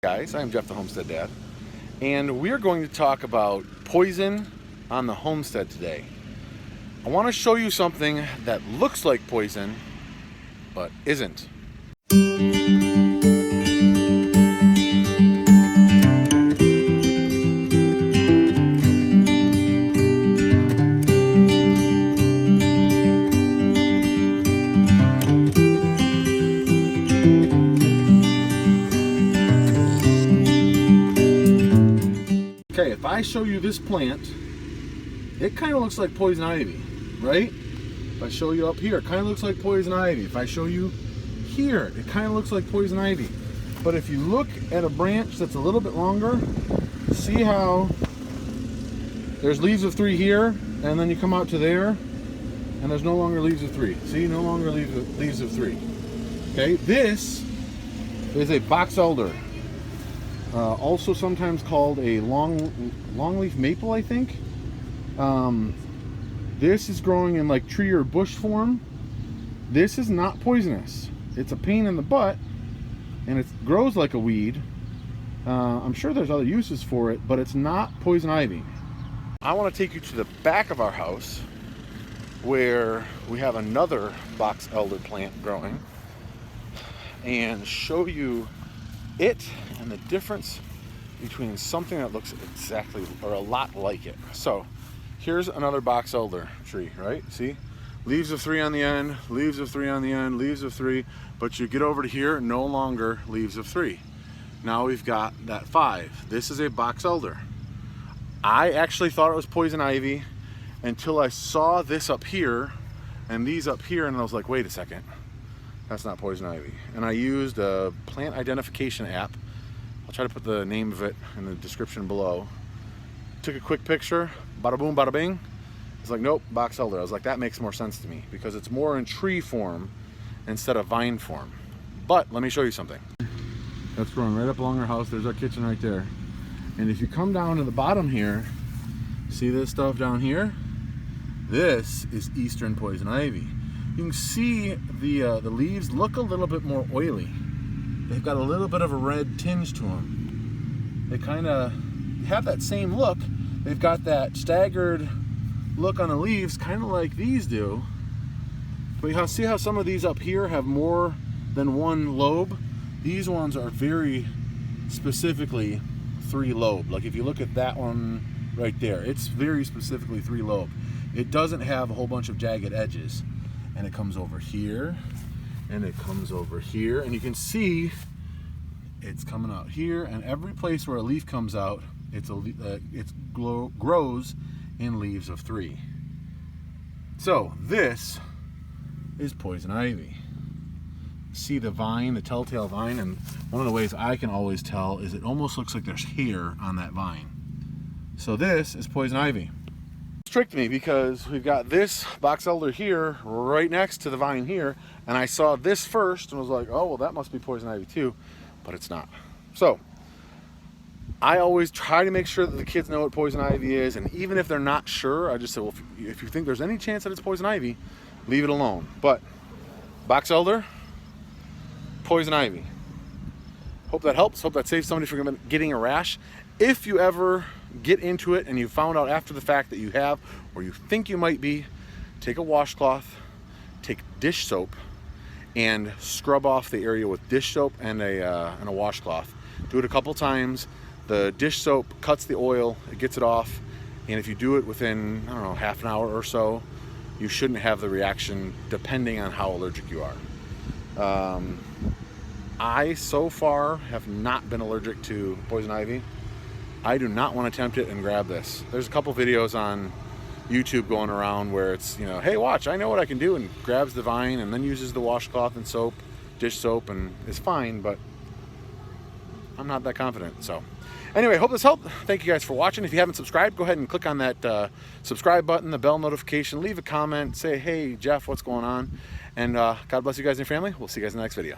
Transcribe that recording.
Guys, I'm Jeff the Homestead Dad, and we're going to talk about poison on the homestead today. I want to show you something that looks like poison, but isn't. Okay, if I show you this plant, it kind of looks like poison ivy, right? If I show you up here, it kind of looks like poison ivy. If I show you here, it kind of looks like poison ivy. But if you look at a branch that's a little bit longer, see how there's leaves of 3 here, and then you come out to there, and there's no longer leaves of 3. See, no longer leaves of 3. Okay, this is a box elder. Also sometimes called a longleaf maple, I think. This is growing in like tree or bush form. This is not poisonous. It's a pain in the butt, and it grows like a weed. I'm sure there's other uses for it, but it's not poison ivy. I want to take you to the back of our house where we have another box elder plant growing and show you it and the difference between something that looks exactly or a lot like it. So here's another box elder tree, right? See, leaves of 3 on the end, leaves of 3 on the end, leaves of 3, but you get over to here, no longer leaves of 3. Now we've got that 5. This is a box elder. I actually thought it was poison ivy until I saw this up here and these up here, and I was like, wait a second, that's not poison ivy. And I used a plant identification app. I'll try to put the name of it in the description below. Took a quick picture, bada boom, bada bing. It's like, nope, box elder. I was like, that makes more sense to me because it's more in tree form instead of vine form. But let me show you something. That's growing right up along our house. There's our kitchen right there. And if you come down to the bottom here, see this stuff down here? This is eastern poison ivy. You can see the leaves look a little bit more oily. They've got a little bit of a red tinge to them. They kind of have that same look. They've got that staggered look on the leaves, kind of like these do. But you see how some of these up here have more than 1 lobe? These ones are very specifically 3 lobe. Like if you look at that one right there, it's very specifically 3 lobe. It doesn't have a whole bunch of jagged edges. And it comes over here, and it comes over here, and you can see it's coming out here, and every place where a leaf comes out, it grows in leaves of 3. So this is poison ivy. See the vine, the telltale vine, and one of the ways I can always tell is it almost looks like there's hair on that vine. So this is poison ivy. Tricked me because we've got this box elder here right next to the vine here, and I saw this first and was like, oh well, that must be poison ivy too, but it's not. So I always try to make sure that the kids know what poison ivy is, and even if they're not sure, I just say, well, if you think there's any chance that it's poison ivy, leave it alone. But box elder, poison ivy. Hope that helps. Hope that saves somebody from getting a rash. If you ever get into it and you found out after the fact that you have, or you think you might be, take a washcloth, take dish soap, and scrub off the area with dish soap and a washcloth. Do it a couple times. The dish soap cuts the oil, it gets it off, and if you do it within, I don't know, half an hour or so, you shouldn't have the reaction depending on how allergic you are. I so far have not been allergic to poison ivy. I do not want to tempt it and grab this. There's a couple videos on YouTube going around where it's, you know, hey, watch, I know what I can do, and grabs the vine and then uses the washcloth and soap, dish soap, and it's fine, but I'm not that confident. So anyway, hope this helped. Thank you guys for watching. If you haven't subscribed, go ahead and click on that subscribe button, the bell notification, leave a comment, say, hey, Jeff, what's going on? And God bless you guys and your family. We'll see you guys in the next video.